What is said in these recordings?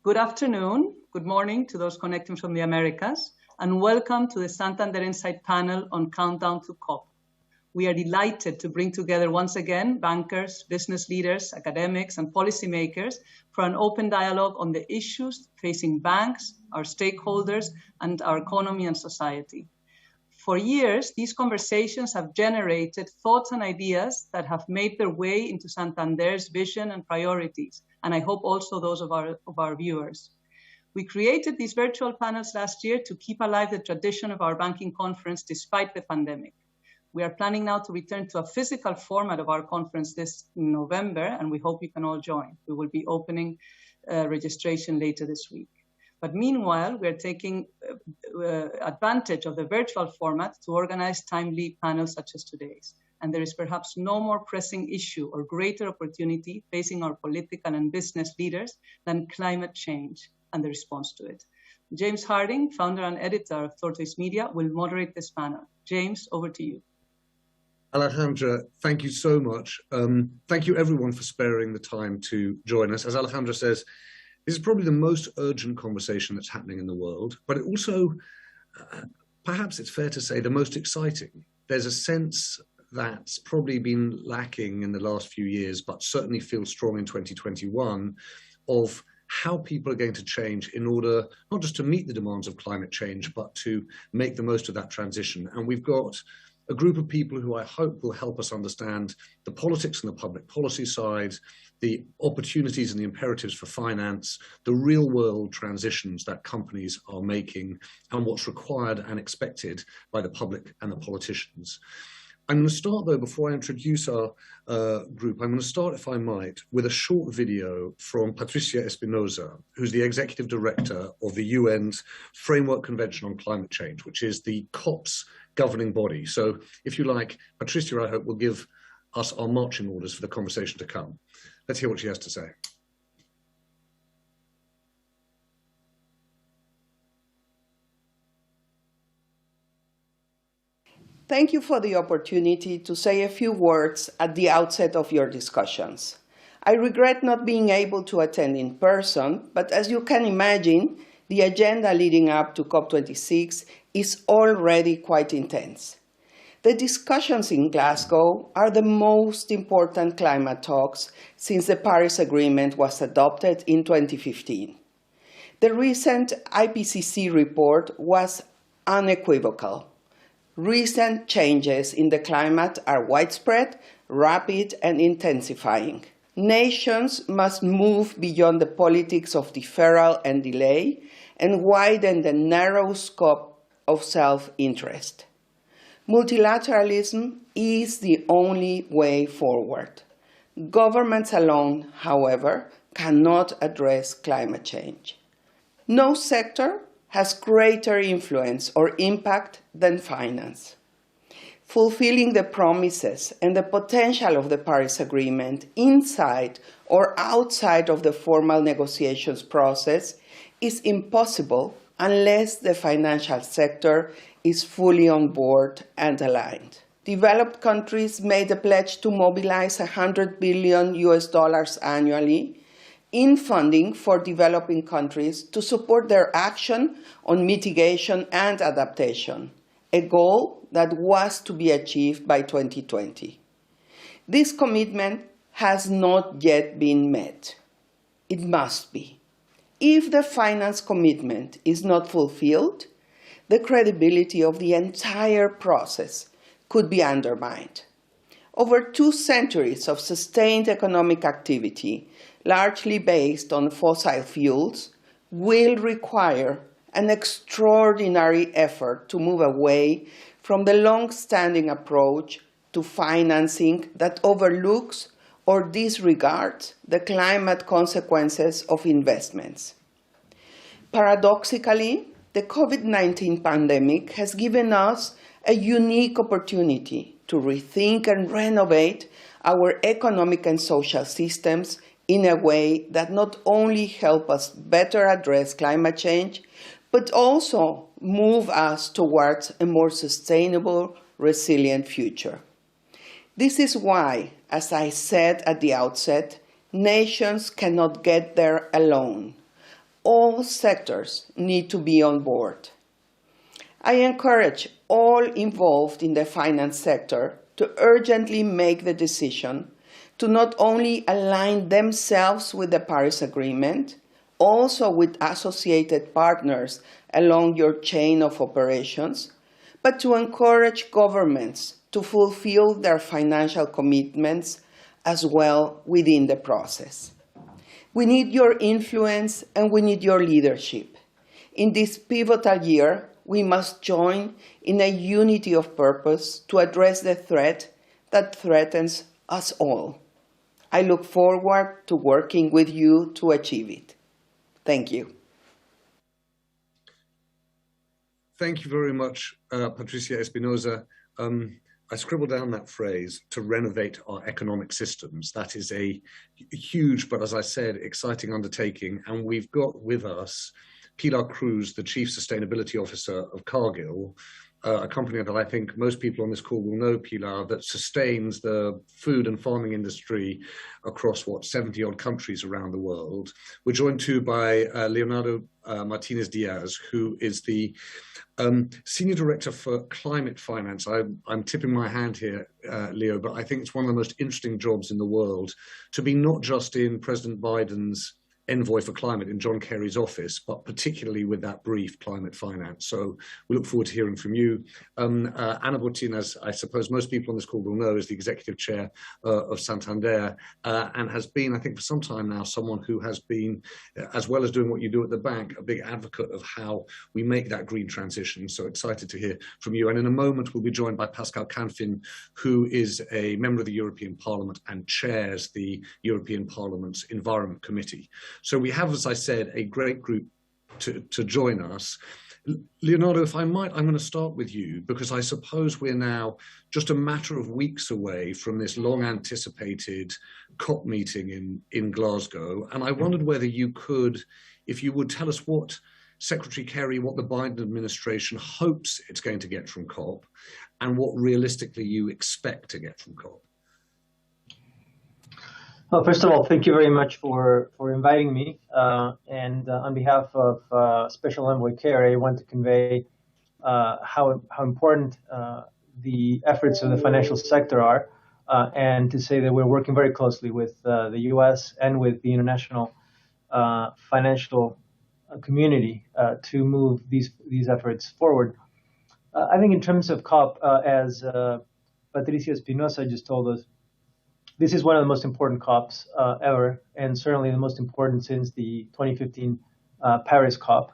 Good afternoon, good morning to those connecting from the Americas, and welcome to the Santander Insights panel on Countdown to COP. We are delighted to bring together once again bankers, business leaders, academics, and policymakers for an open dialogue on the issues facing banks, our stakeholders, and our economy and society. For years, these conversations have generated thoughts and ideas that have made their way into Santander's vision and priorities, and I hope also those of our viewers. We created these virtual panels last year to keep alive the tradition of our banking conference despite the pandemic. We are planning now to return to a physical format of our conference this November, and we hope you can all join. We will be opening registration later this week. But meanwhile, we are taking advantage of the virtual format to organize timely panels such as today's. And there is perhaps no more pressing issue or greater opportunity facing our political and business leaders than climate change and the response to it. James Harding, founder and editor of Tortoise Media, will moderate this panel. James, over to you. Alejandra, thank you so much. Thank you everyone for sparing the time to join us. As Alejandra says, this is probably the most urgent conversation that's happening in the world, but it also, perhaps it's fair to say, the most exciting. There's a sense that's probably been lacking in the last few years, but certainly feels strong in 2021, of how people are going to change in order not just to meet the demands of climate change, but to make the most of that transition. And we've got a group of people who I hope will help us understand the politics and the public policy side, the opportunities and the imperatives for finance, the real world transitions that companies are making, and what's required and expected by the public and the politicians. I'm going to start, though, before I introduce our group, I'm going to start, if I might, with a short video from Patricia Espinosa, who's the Executive Director of the UN's Framework Convention on Climate Change, which is the COP's governing body. So, if you like, Patricia, I hope, will give us our marching orders for the conversation to come. Let's hear what she has to say. Thank you for the opportunity to say a few words at the outset of your discussions. I regret not being able to attend in person, but as you can imagine, the agenda leading up to COP26 is already quite intense. The discussions in Glasgow are the most important climate talks since the Paris Agreement was adopted in 2015. The recent IPCC report was unequivocal. Recent changes in the climate are widespread, rapid, and intensifying. Nations must move beyond the politics of deferral and delay and widen the narrow scope of self-interest. Multilateralism is the only way forward. Governments alone, however, cannot address climate change. No sector has greater influence or impact than finance. Fulfilling the promises and the potential of the Paris Agreement inside or outside of the formal negotiations process is impossible unless the financial sector is fully on board and aligned. Developed countries made a pledge to mobilize $100 billion annually in funding for developing countries to support their action on mitigation and adaptation, a goal that was to be achieved by 2020. This commitment has not yet been met. It must be. If the finance commitment is not fulfilled, the credibility of the entire process could be undermined. Over 2 centuries of sustained economic activity, largely based on fossil fuels, will require an extraordinary effort to move away from the long-standing approach to financing that overlooks or disregards the climate consequences of investments. Paradoxically, the COVID-19 pandemic has given us a unique opportunity to rethink and renovate our economic and social systems in a way that not only help us better address climate change, but also move us towards a more sustainable, resilient future. This is why, as I said at the outset, nations cannot get there alone. all sectors need to be on board. I encourage all involved in the finance sector to urgently make the decision to not only align themselves with the Paris Agreement, also with associated partners along your chain of operations, but to encourage governments to fulfill their financial commitments as well within the process. We need your influence and we need your leadership. In this pivotal year, we must join in a unity of purpose to address the threat that threatens us all. I look forward to working with you to achieve it. Thank you. Thank you very much, Patricia Espinosa. I scribbled down that phrase, to renovate our economic systems. That is a huge, but as I said, exciting undertaking. And we've got with us Pilar Cruz, the Chief Sustainability Officer of Cargill, a company that I think most people on this call will know, Pilar, that sustains the food and farming industry across, 70-odd countries around the world. We're joined too by Leonardo Martinez-Diaz, who is the Senior Director for Climate Finance. I'm tipping my hand here, Leo, but I think it's one of the most interesting jobs in the world to be not just in President Biden's envoy for climate in John Kerry's office, but particularly with that brief climate finance. So we look forward to hearing from you. Ana Botín, as I suppose most people on this call will know, is the executive chair of Santander and has been, I think for some time now, someone who has been, as well as doing what you do at the bank, a big advocate of how we make that green transition. So excited to hear from you. And in a moment, we'll be joined by Pascal Canfin, who is a member of the European Parliament and chairs the European Parliament's Environment Committee. So we have, as I said, a great group to join us. Leonardo, if I might, I'm going to start with you, because I suppose we're now just a matter of weeks away from this long-anticipated COP meeting in Glasgow. And I wondered whether you could, if you would, tell us what Secretary Kerry, what the Biden administration hopes it's going to get from COP, and what realistically you expect to get from COP. Well, first of all, thank you very much for inviting me. And on behalf of Special Envoy Kerry, I want to convey how important the efforts of the financial sector are, and to say that we're working very closely with the U.S. and with the international financial community to move these efforts forward. I think in terms of COP, as Patricia Espinosa just told us, this is one of the most important COPs ever, and certainly the most important since the 2015 Paris COP.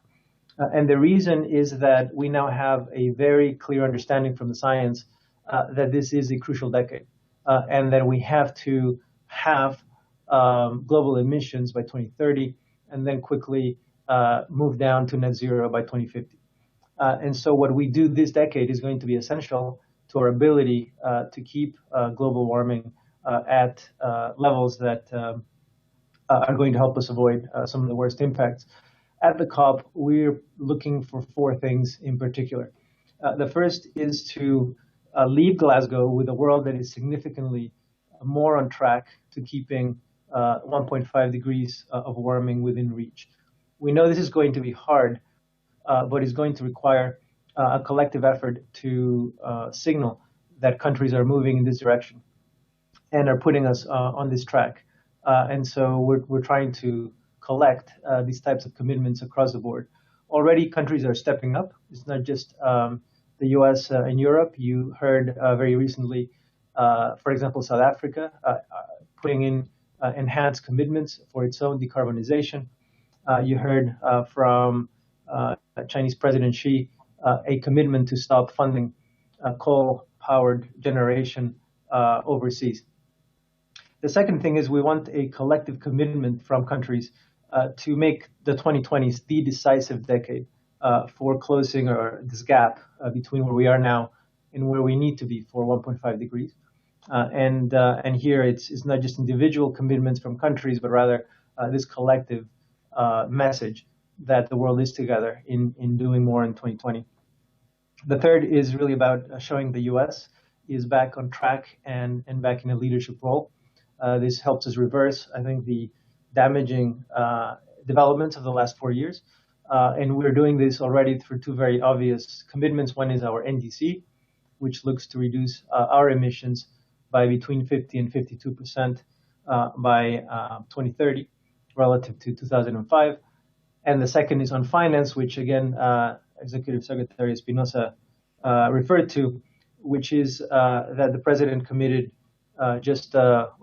And the reason is that we now have a very clear understanding from the science that this is a crucial decade, and that we have to have global emissions by 2030, and then quickly move down to net zero by 2050. And so what we do this decade is going to be essential to our ability to keep global warming at levels that are going to help us avoid some of the worst impacts. At the COP, we're looking for four things in particular. The first is to leave Glasgow with a world that is significantly more on track to keeping 1.5 degrees of warming within reach. We know this is going to be hard, but it's going to require a collective effort to signal that countries are moving in this direction and are putting us on this track. And so we're trying to collect these types of commitments across the board. Already countries are stepping up. It's not just the US and Europe. You heard very recently, for example, South Africa putting in enhanced commitments for its own decarbonization. You heard from Chinese President Xi a commitment to stop funding coal-powered generation overseas. The second thing is we want a collective commitment from countries to make the 2020s the decisive decade for closing this gap between where we are now and where we need to be for 1.5 degrees. And here it's not just individual commitments from countries, but rather this collective message that the world is together in doing more in 2020. The third is really about showing the US is back on track and back in a leadership role. This helps us reverse, I think, the damaging developments of the last 4 years. And we're doing this already through two very obvious commitments. One is our NDC, which looks to reduce our emissions by between 50 and 52% by 2030 relative to 2005. And the second is on finance, which again, Executive Secretary Espinosa referred to, which is that the president committed just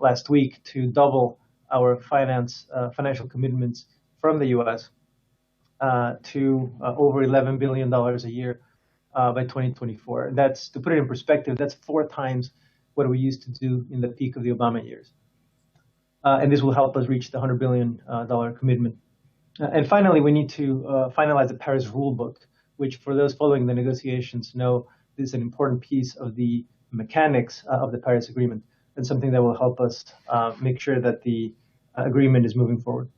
last week to double our financial commitments from the U.S. To over $11 billion a year by 2024. That's, to put it in perspective, that's 4 times what we used to do in the peak of the Obama years. And this will help us reach the $100 billion commitment. And finally, we need to finalize the Paris rulebook, which for those following the negotiations know is an important piece of the mechanics of the Paris Agreement, and something that will help us make sure that the agreement is moving forward.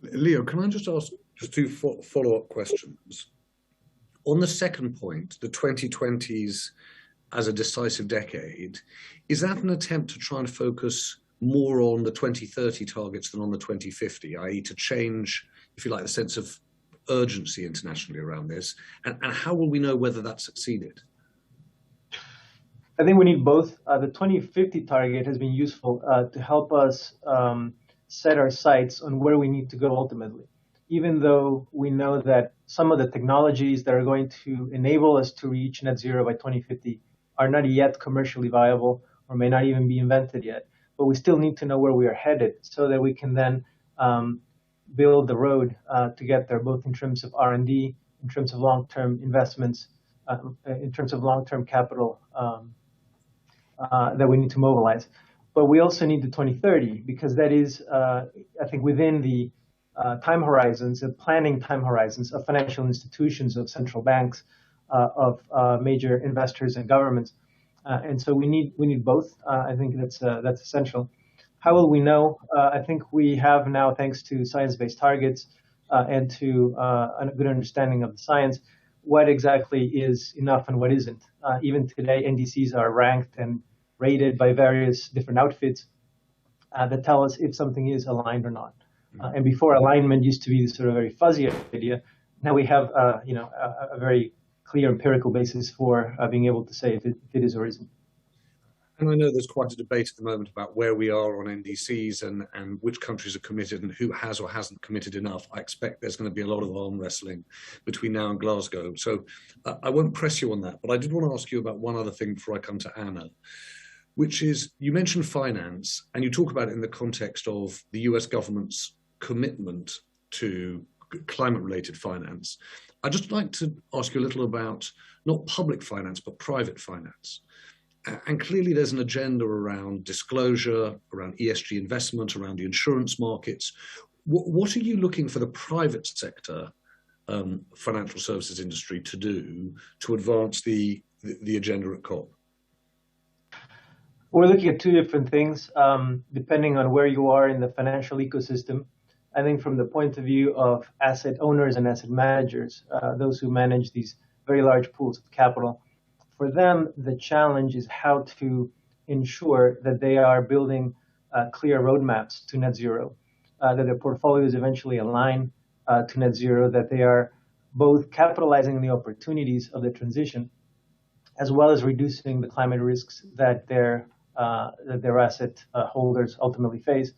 Leo, can I just ask just 2 follow-up questions? On the second point, the 2020s as a decisive decade, is that an attempt to try and focus more on the 2030 targets than on the 2050, i.e. to change, if you like, the sense of urgency internationally around this? And how will we know whether that succeeded? I think we need both. The 2050 target has been useful to help us set our sights on where we need to go ultimately. Even though we know that some of the technologies that are going to enable us to reach net zero by 2050 are not yet commercially viable or may not even be invented yet, but we still need to know where we are headed so that we can then build the road to get there, both in terms of R&D, in terms of long-term investments, in terms of long-term capital that we need to mobilize. But we also need the 2030 because that is, I think, within the time horizons, the planning time horizons of financial institutions, of central banks, of major investors and governments. And so we need both. I think that's essential. How will we know? I think we have now, thanks to science-based targets and to a good understanding of the science, what exactly is enough and what isn't. Even today, NDCs are ranked and rated by various different outfits that tell us if something is aligned or not. And before, alignment used to be this sort of very fuzzy idea. Now we have a very clear empirical basis for being able to say if it is or isn't. And I know there's quite a debate at the moment about where we are on NDCs and which countries are committed and who has or hasn't committed enough. I expect there's going to be a lot of arm wrestling between now and Glasgow. So I won't press you on that, but I did want to ask you about one other thing before I come to Anna, which is you mentioned finance and you talk about it in the context of the US government's commitment to climate-related finance. I'd just like to ask you a little about not public finance, but private finance. And clearly there's an agenda around disclosure, around ESG investment, around the insurance markets. What are you looking for the private sector financial services industry to do to advance the agenda at COP? We're looking at 2 different things, depending on where you are in the financial ecosystem. I think from the point of view of asset owners and asset managers, those who manage these very large pools of capital, for them, the challenge is how to ensure that they are building clear roadmaps to net zero, that their portfolios eventually align to net zero, that they are both capitalizing on the opportunities of the transition, as well as reducing the climate risks that their asset holders ultimately face.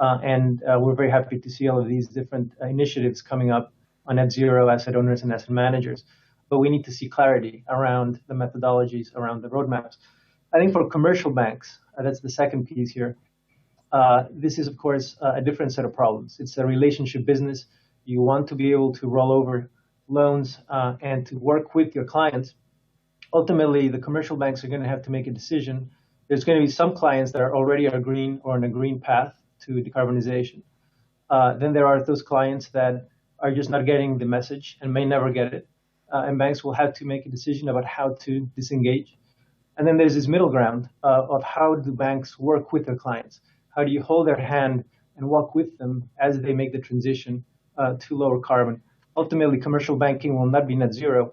And we're very happy to see all of these different initiatives coming up on net zero, asset owners and asset managers. But we need to see clarity around the methodologies, around the roadmaps. I think for commercial banks, that's the second piece here. This is, of course, a different set of problems. It's a relationship business. You want to be able to roll over loans and to work with your clients. Ultimately, the commercial banks are going to have to make a decision. There's going to be some clients that are already on a green path to decarbonization. Then there are those clients that are just not getting the message and may never get it. And banks will have to make a decision about how to disengage. And then there's this middle ground of how do banks work with their clients? How do you hold their hand and walk with them as they make the transition to lower carbon? Ultimately, commercial banking will not be net zero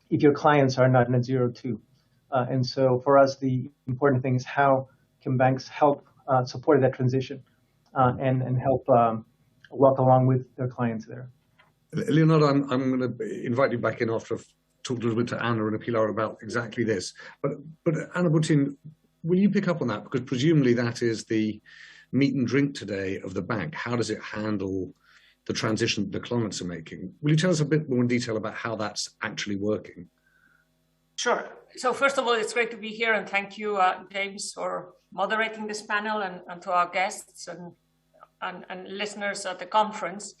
if your clients are not net zero too. And so for us, the important thing is how can banks help support that transition and help walk along with their clients there. Leonardo, I'm going to invite you back in after I've talked a little bit to Anna and Pilar about exactly this. But Anna Butin, will you pick up on that? Because presumably that is the meat and drink today of the bank. How does it handle the transition the clients are making? Will you tell us a bit more in detail about how that's actually working? Sure. So first of all, it's great to be here, and thank you, James, for moderating this panel, and to our guests and listeners at the conference.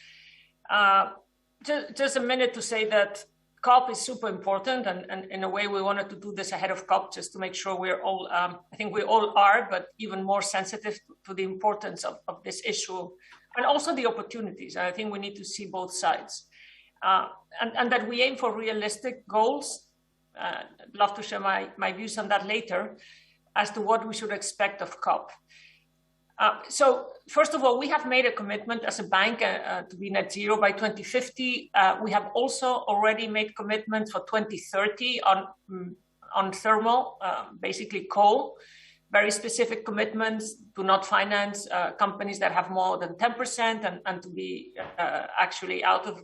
Just a minute to say that COP is super important, and in a way we wanted to do this ahead of COP just to make sure we're all, I think we all are, but even more sensitive to the importance of this issue and also the opportunities. I think we need to see both sides, and that we aim for realistic goals. I'd love to share my views on that later as to what we should expect of COP. So first of all, we have made a commitment as a bank to be net zero by 2050. We have also already made commitments for 2030 on thermal, basically coal, very specific commitments to not finance companies that have more than 10% and to be actually out of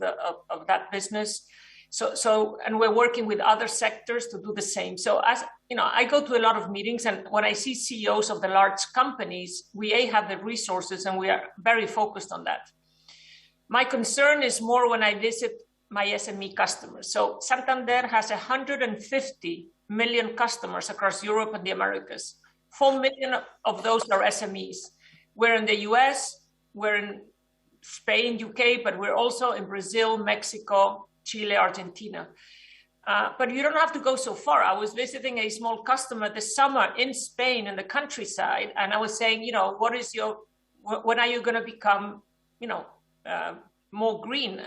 that business. So, and we're working with other sectors to do the same. So as you know, I go to a lot of meetings, and when I see CEOs of the large companies, we have the resources and we are very focused on that. My concern is more when I visit my SME customers. So Santander has 150 million customers across Europe and the Americas. 4 million of those are SMEs. We're in the US, we're in Spain, UK, but we're also in Brazil, Mexico, Chile, Argentina. But you don't have to go so far. I was visiting a small customer this summer in Spain in the countryside, and I was saying, you know, when are you going to become, you know, more green?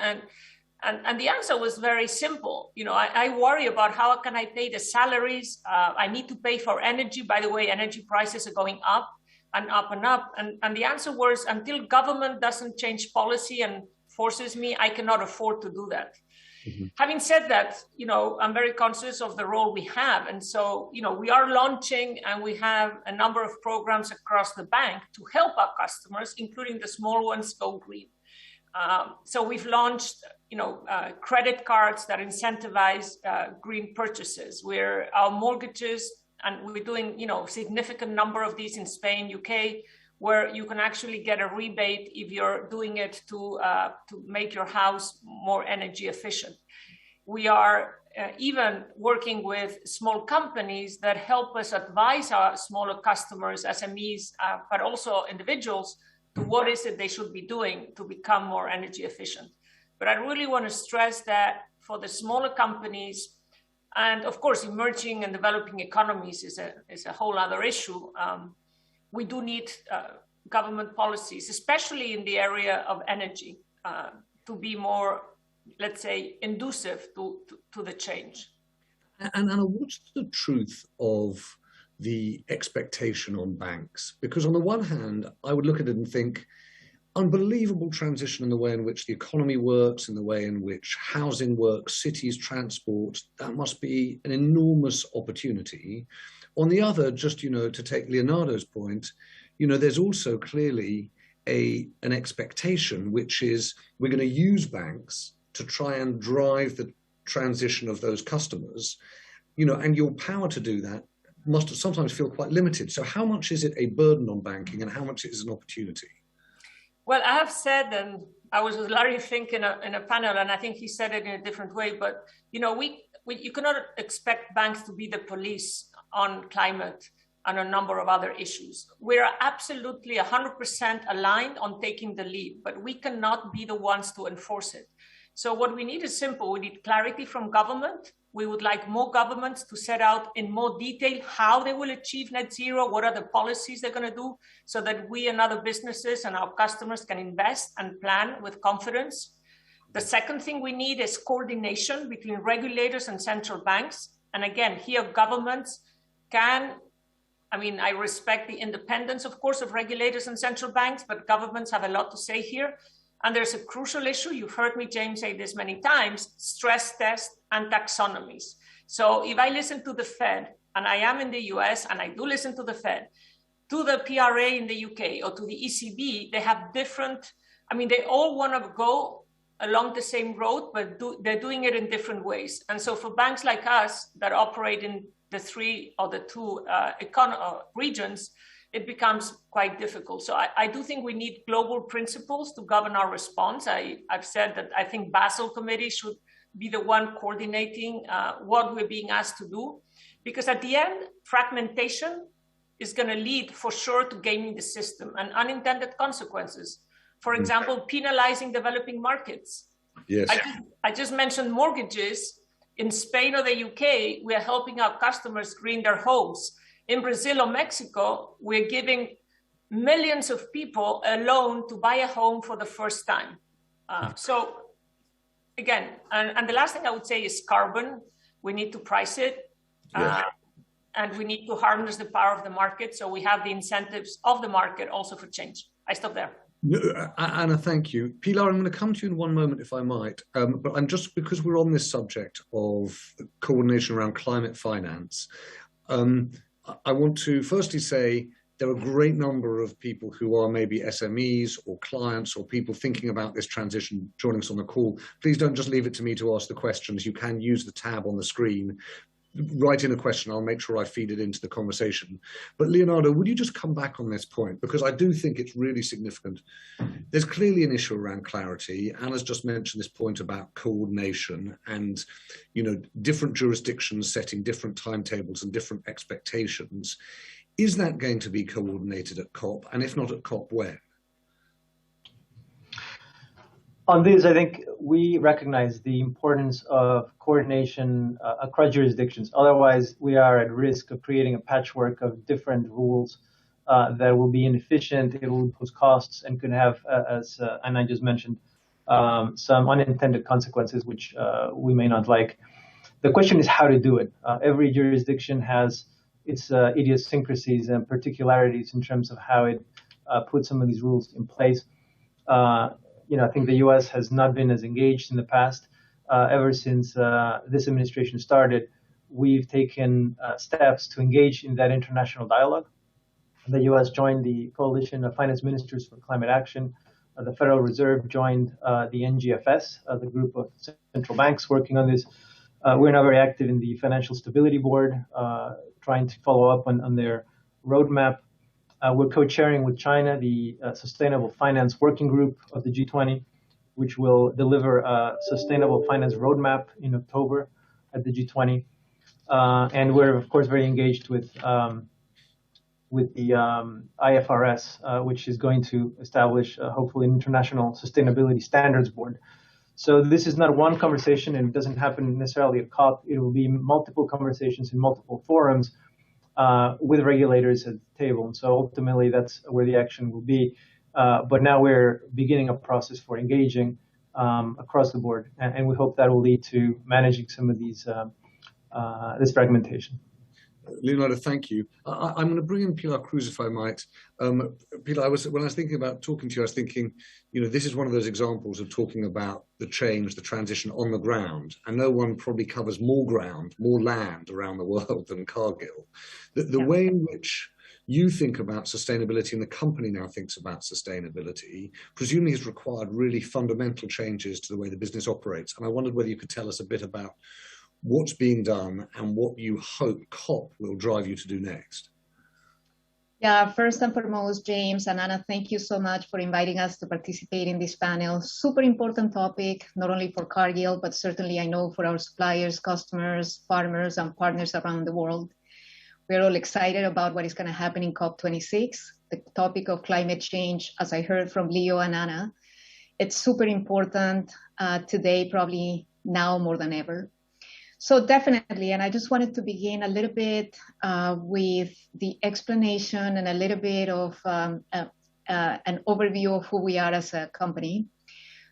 And the answer was very simple. You know, I worry about how can I pay the salaries. I need to pay for energy. By the way, energy prices are going up and up and up. And the answer was, until government doesn't change policy and forces me, I cannot afford to do that. Mm-hmm. Having said that, you know, I'm very conscious of the role we have. And so, you know, we are launching and we have a number of programs across the bank to help our customers, including the small ones, go green. So we've launched, you know, credit cards that incentivize green purchases, where our mortgages, and we're doing, you know, significant number of these in Spain, UK, where you can actually get a rebate if you're doing it to make your house more energy efficient. We are even working with small companies that help us advise our smaller customers, SMEs, but also individuals, to what is it they should be doing to become more energy efficient. But I really want to stress that for the smaller companies, and of course, emerging and developing economies is a whole other issue. We do need government policies, especially in the area of energy, to be more, let's say, inducive to the change. And Anna, what's the truth of the expectation on banks? Because on the one hand, I would look at it and think, unbelievable transition in the way in which the economy works, in the way in which housing works, cities, transport, that must be an enormous opportunity. On the other, just, you know, to take Leonardo's point, you know, there's also clearly an expectation, which is we're going to use banks to try and drive the transition of those customers, you know, and your power to do that must sometimes feel quite limited. So how much is it a burden on banking and how much is an opportunity? Well, I have said, and I was with Larry Fink in a panel, and I think he said it in a different way, but, you know, you cannot expect banks to be the police on climate and a number of other issues. We're absolutely 100% aligned on taking the lead, but we cannot be the ones to enforce it. So what we need is simple. We need clarity from government. We would like more governments to set out in more detail how they will achieve net zero, what are the policies they're going to do, so that we and other businesses and our customers can invest and plan with confidence. The second thing we need is coordination between regulators and central banks. And again, here governments can, I mean, I respect the independence, of course, of regulators and central banks, but governments have a lot to say here. And there's a crucial issue, you've heard me, James, say this many times, stress tests and taxonomies. So if I listen to the Fed, and I am in the US, and I do listen to the Fed, to the PRA in the UK, or to the ECB, they have different I mean, they all want to go along the same road, but they're doing it in different ways. And so for banks like us that operate in the three or the two regions, it becomes quite difficult. So I do think we need global principles to govern our response. I've said that I think Basel Committee should be the one coordinating what we're being asked to do. Because at the end, fragmentation is going to lead for sure to gaming the system and unintended consequences. For example, penalizing developing markets. Yes. I just mentioned mortgages. In Spain or the UK, we are helping our customers green their homes. In Brazil or Mexico, we're giving millions of people a loan to buy a home for the first time. So again, and the last thing I would say is carbon. We need to price it. Yes. And we need to harness the power of the market. So we have the incentives of the market also for change. I stop there. No, Anna, thank you. Pilar, I'm going to come to you in one moment, if I might. But I'm just, because we're on this subject of coordination around climate finance, I want to firstly say there are a great number of people who are maybe SMEs or clients or people thinking about this transition joining us on the call. Please don't just leave it to me to ask the questions. You can use the tab on the screen. Write in a question, I'll make sure I feed it into the conversation. But Leonardo, would you just come back on this point? Because I do think it's really significant. There's clearly an issue around clarity. Anna's just mentioned this point about coordination and, you know, different jurisdictions setting different timetables and different expectations. Is that going to be coordinated at COP? And if not at COP, where? On this, I think we recognize the importance of coordination across jurisdictions. Otherwise, we are at risk of creating a patchwork of different rules that will be inefficient, it will impose costs, and could have, as Anna just mentioned, some unintended consequences, which we may not like. The question is how to do it. Every jurisdiction has its idiosyncrasies and particularities in terms of how it puts some of these rules in place. You know, I think the U.S. has not been as engaged in the past. Ever since this administration started, we've taken steps to engage in that international dialogue. The U.S. joined the Coalition of Finance Ministers for Climate Action. The Federal Reserve joined the NGFS, the group of central banks working on this. We're now very active in the Financial Stability Board, trying to follow up on their roadmap. We're co-chairing with China the Sustainable Finance Working Group of the G20, which will deliver a sustainable finance roadmap in October at the G20. And we're, of course, very engaged with the IFRS, which is going to establish, hopefully, an international sustainability standards board. So this is not one conversation, and it doesn't happen necessarily at COP. It will be multiple conversations in multiple forums with regulators at the table. And so ultimately, that's where the action will be. But now we're beginning a process for engaging across the board, and we hope that will lead to managing some of these this fragmentation. Leonardo, thank you. I'm going to bring in Pilar Cruz, if I might. Pilar, when I was thinking about talking to you, I was thinking, you know, this is one of those examples of talking about the change, the transition on the ground. And no one probably covers more ground, more land around the world than Cargill. The way in which you think about sustainability and the company now thinks about sustainability, presumably has required really fundamental changes to the way the business operates. And I wondered whether you could tell us a bit about what's being done and what you hope COP will drive you to do next. Yeah, first and foremost, James and Anna, thank you so much for inviting us to participate in this panel. Super important topic, not only for Cargill, but certainly I know for our suppliers, customers, farmers, and partners around the world. We're all excited about what is going to happen in COP26. The topic of climate change, as I heard from Leo and Anna, it's super important today, probably now more than ever. So definitely, and I just wanted to begin a little bit with the explanation and a little bit of an overview of who we are as a company.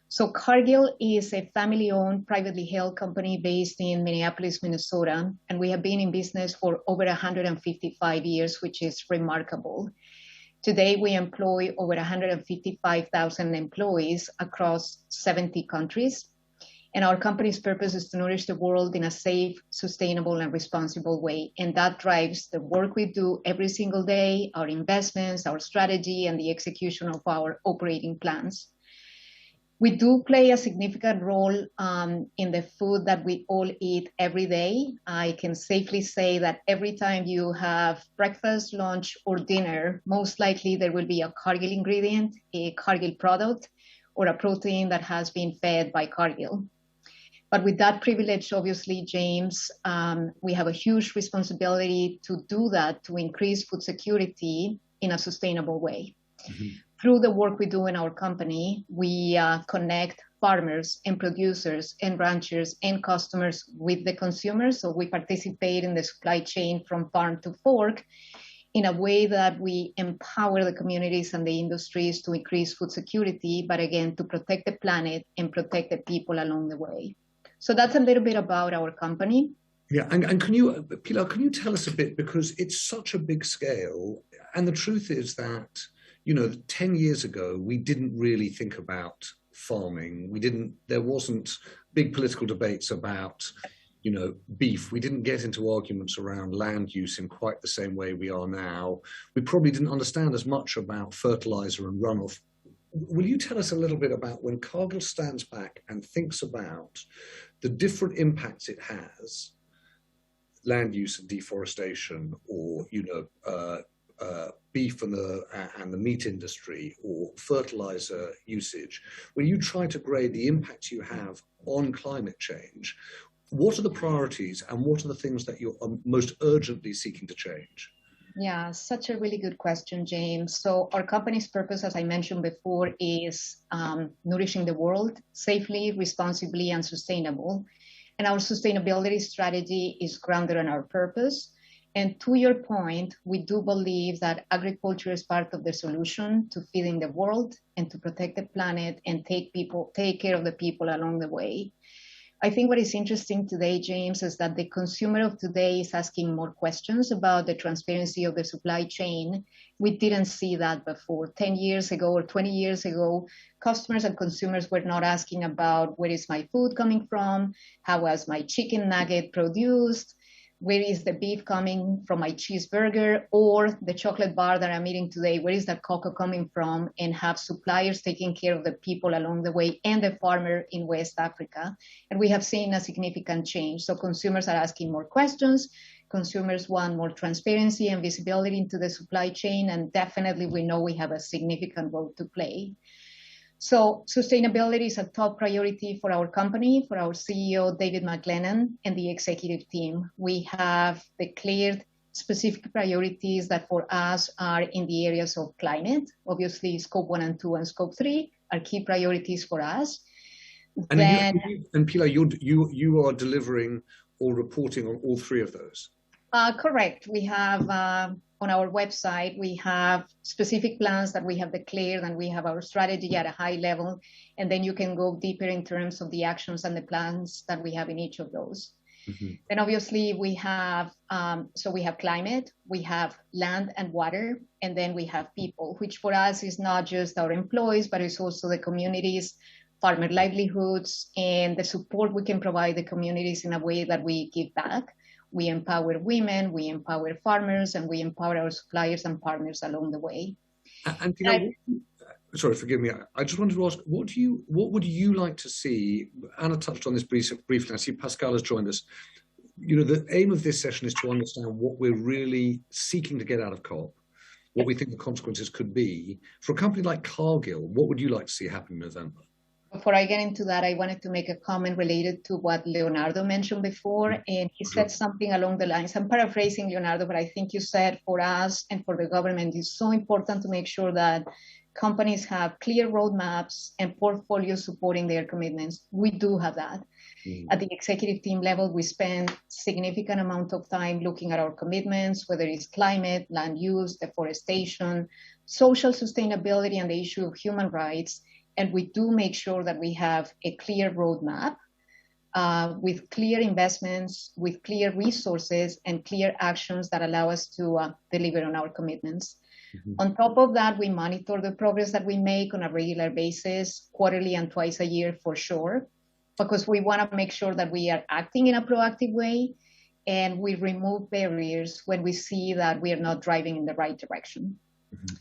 So Cargill is a family-owned, privately held company based in Minneapolis, Minnesota, and we have been in business for over 155 years, which is remarkable. Today, we employ over 155,000 employees across 70 countries. And our company's purpose is to nourish the world in a safe, sustainable, and responsible way. And that drives the work we do every single day, our investments, our strategy, and the execution of our operating plans. We do play a significant role in the food that we all eat every day. I can safely say that every time you have breakfast, lunch, or dinner, most likely there will be a Cargill ingredient, a Cargill product, or a protein that has been fed by Cargill. But with that privilege, obviously, James, we have a huge responsibility to do that, to increase food security in a sustainable way. Mm-hmm. Through the work we do in our company, we connect farmers and producers and ranchers and customers with the consumers. So we participate in the supply chain from farm to fork in a way that we empower the communities and the industries to increase food security, but again, to protect the planet and protect the people along the way. So that's a little bit about our company. Yeah, and can you, Pilar, can you tell us a bit, because it's such a big scale, and the truth is that, 10 years ago, we didn't really think about farming. There wasn't big political debates about, beef. We didn't get into arguments around land use in quite the same way we are now. We probably didn't understand as much about fertilizer and runoff. Will you tell us a little bit about when Cargill stands back and thinks about the different impacts it has, land use and deforestation, or, beef and the meat industry, or fertilizer usage, when you try to grade the impacts you have on climate change, what are the priorities and what are the things that you're most urgently seeking to change? Yeah, such a really good question, James. So our company's purpose, as I mentioned before, is nourishing the world safely, responsibly, and sustainable. And our sustainability strategy is grounded on our purpose. And to your point, we do believe that agriculture is part of the solution to feeding the world and to protect the planet and take care of the people along the way. I think what is interesting today, James, is that the consumer of today is asking more questions about the transparency of the supply chain. We didn't see that before. 10 years ago or 20 years ago, customers and consumers were not asking about where is my food coming from, how was my chicken nugget produced, where is the beef coming from my cheeseburger, or the chocolate bar that I'm eating today, where is that cocoa coming from, and have suppliers taking care of the people along the way and the farmer in West Africa. And we have seen a significant change. So consumers are asking more questions. Consumers want more transparency and visibility into the supply chain. And definitely we know we have a significant role to play. So sustainability is a top priority for our company, for our CEO, David McLennan, and the executive team. We have declared specific priorities that for us are in the areas of climate. Obviously, Scope 1 and 2 and Scope 3 are key priorities for us. And Pilar, you are delivering or reporting on all three of those? Correct. We have on our website, we have specific plans that we have declared, and we have our strategy at a high level. And then you can go deeper in terms of the actions and the plans that we have in each of those. Mm-hmm. Then obviously we have, we have climate, we have land and water, and then we have people, which for us is not just our employees, but it's also the communities, farmer livelihoods, and the support we can provide the communities in a way that we give back. We empower women, we empower farmers, and we empower our suppliers and partners along the way. And sorry, forgive me. I just wanted to ask, what would you like to see? Anna touched on this briefly. I see Pascal has joined us. The aim of this session is to understand what we're really seeking to get out of COP, what we think the consequences could be. For a company like Cargill, what would you like to see happen in November? Before I get into that, I wanted to make a comment related to what Leonardo mentioned before. And he said something along the lines, I'm paraphrasing Leonardo, but I think you said for us and for the government, it's so important to make sure that companies have clear roadmaps and portfolios supporting their commitments. We do have that. At the executive team level, we spend significant amount of time looking at our commitments, whether it's climate, land use, deforestation, social sustainability, and the issue of human rights. And we do make sure that we have a clear roadmap with clear investments, with clear resources, and clear actions that allow us to deliver on our commitments. Mm-hmm. On top of that, we monitor the progress that we make on a regular basis, quarterly and twice a year for sure, because we want to make sure that we are acting in a proactive way and we remove barriers when we see that we are not driving in the right direction. Mm-hmm.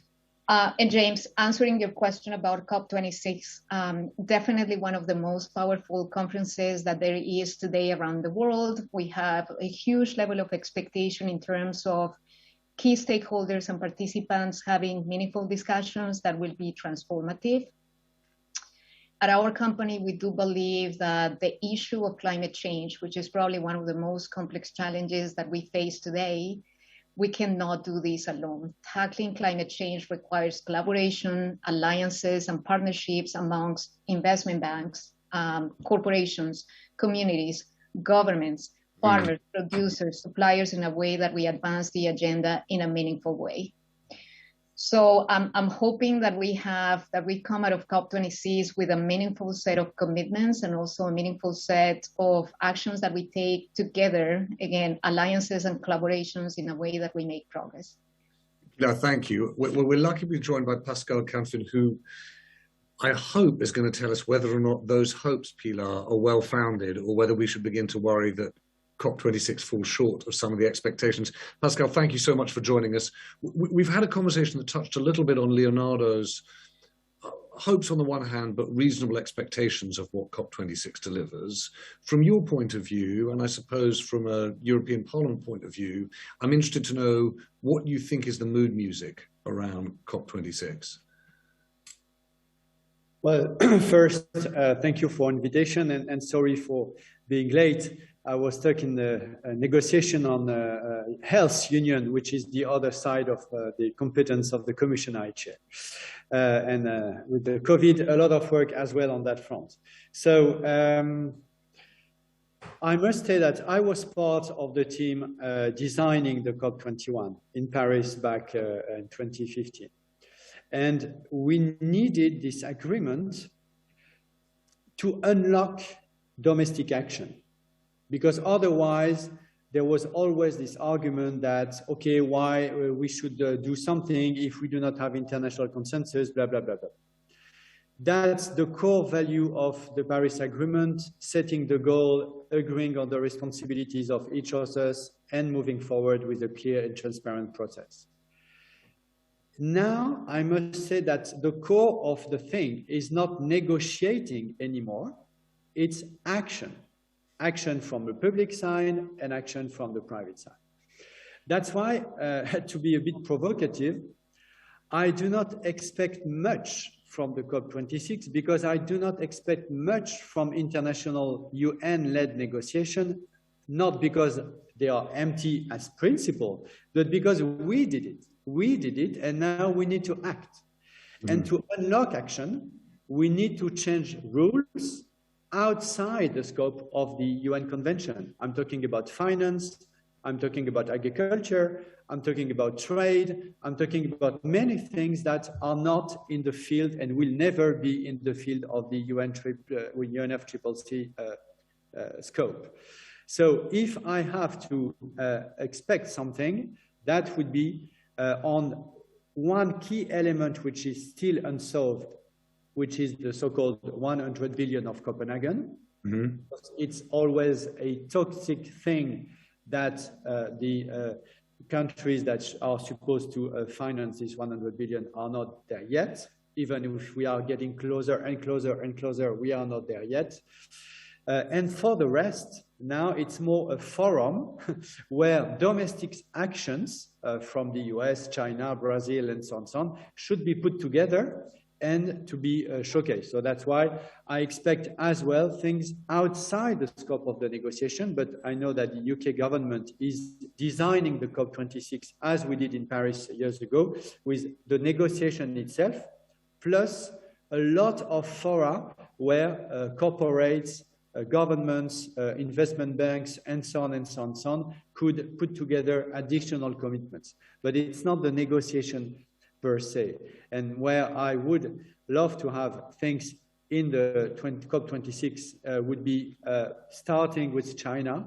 And James, answering your question about COP26, definitely one of the most powerful conferences that there is today around the world. We have a huge level of expectation in terms of key stakeholders and participants having meaningful discussions that will be transformative. At our company, we do believe that the issue of climate change, which is probably one of the most complex challenges that we face today, we cannot do this alone. Tackling climate change requires collaboration, alliances, and partnerships amongst investment banks, corporations, communities, governments, farmers, producers, suppliers, in a way that we advance the agenda in a meaningful way. So I'm hoping that we come out of COP26 with a meaningful set of commitments and also a meaningful set of actions that we take together, again, alliances and collaborations in a way that we make progress. Yeah, thank you. We're lucky to be joined by Pascal Canfin, who I hope is going to tell us whether or not those hopes, Pilar, are well-founded, or whether we should begin to worry that COP26 falls short of some of the expectations. Pascal, thank you so much for joining us. We've had a conversation that touched a little bit on Leonardo's hopes on the one hand, but reasonable expectations of what COP26 delivers. From your point of view, and I suppose from a European Parliament point of view, I'm interested to know what you think is the mood music around COP26. Well, first, thank you for invitation and sorry for being late. I was stuck in the negotiation on the health union, which is the other side of the competence of the commission I chair. And with the COVID, a lot of work as well on that front. So I must say that I was part of the team designing the COP21 in Paris back in 2015. And we needed this agreement to unlock domestic action, because otherwise there was always this argument that, okay, why we should do something if we do not have international consensus, blah, blah, blah, blah. That's the core value of the Paris Agreement, setting the goal, agreeing on the responsibilities of each of us, and moving forward with a clear and transparent process. Now, I must say that the core of the thing is not negotiating anymore, it's action. Action from the public side and action from the private side. That's why, to be a bit provocative, I do not expect much from the COP26 because I do not expect much from international UN-led negotiation, not because they are empty as principle, but because we did it. We did it, and now we need to act. And to unlock action, we need to change rules outside the scope of the UN Convention. I'm talking about finance, I'm talking about agriculture, I'm talking about trade, I'm talking about many things that are not in the field and will never be in the field of the UNFCCC scope. So if I have to expect something, that would be on one key element which is still unsolved, which is the so-called 100 billion of Copenhagen. It's always a toxic thing that the countries that are supposed to finance this 100 billion are not there yet. Even if we are getting closer and closer and closer, we are not there yet. And for the rest, now it's more a forum where domestic actions from the US, China, Brazil, and so on should be put together and to be showcased. So that's why I expect as well things outside the scope of the negotiation, but I know that the UK government is designing the COP26 as we did in Paris years ago, with the negotiation itself, plus a lot of fora where corporates, governments, investment banks, and so on and so on and so on could put together additional commitments. But it's not the negotiation per se. And where I would love to have things in the COP26 would be starting with China.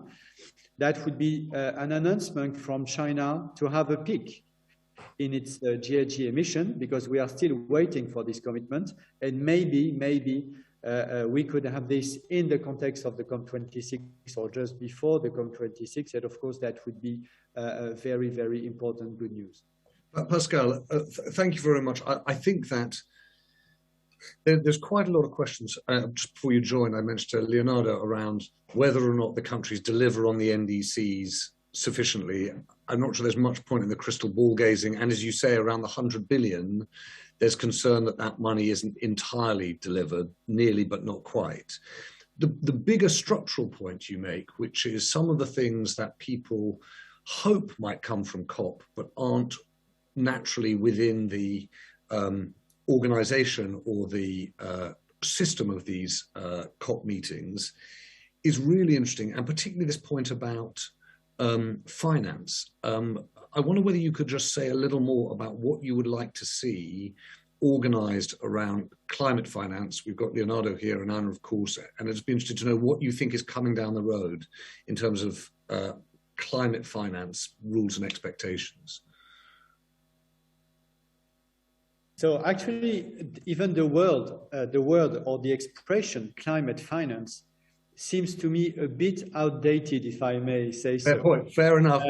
That would be an announcement from China to have a peak in its GHG emission, because we are still waiting for this commitment. And maybe we could have this in the context of the COP26 or just before the COP26. And of course, that would be very, very important good news. Pascal, thank you very much. I think that there's quite a lot of questions. Just before you joined, I mentioned to Leonardo around whether or not the countries deliver on the NDCs sufficiently. I'm not sure there's much point in the crystal ball gazing. And as you say, around the 100 billion, there's concern that that money isn't entirely delivered, nearly but not quite. The bigger structural point you make, which is some of the things that people hope might come from COP, but aren't naturally within the organization or the system of these COP meetings, is really interesting, and particularly this point about finance. I wonder whether you could just say a little more about what you would like to see organized around climate finance. We've got Leonardo here and Anna, of course, and it's been interested to know what you think is coming down the road in terms of climate finance rules and expectations. So actually, even the word or the expression climate finance seems to me a bit outdated, if I may say so. Fair point. Fair enough.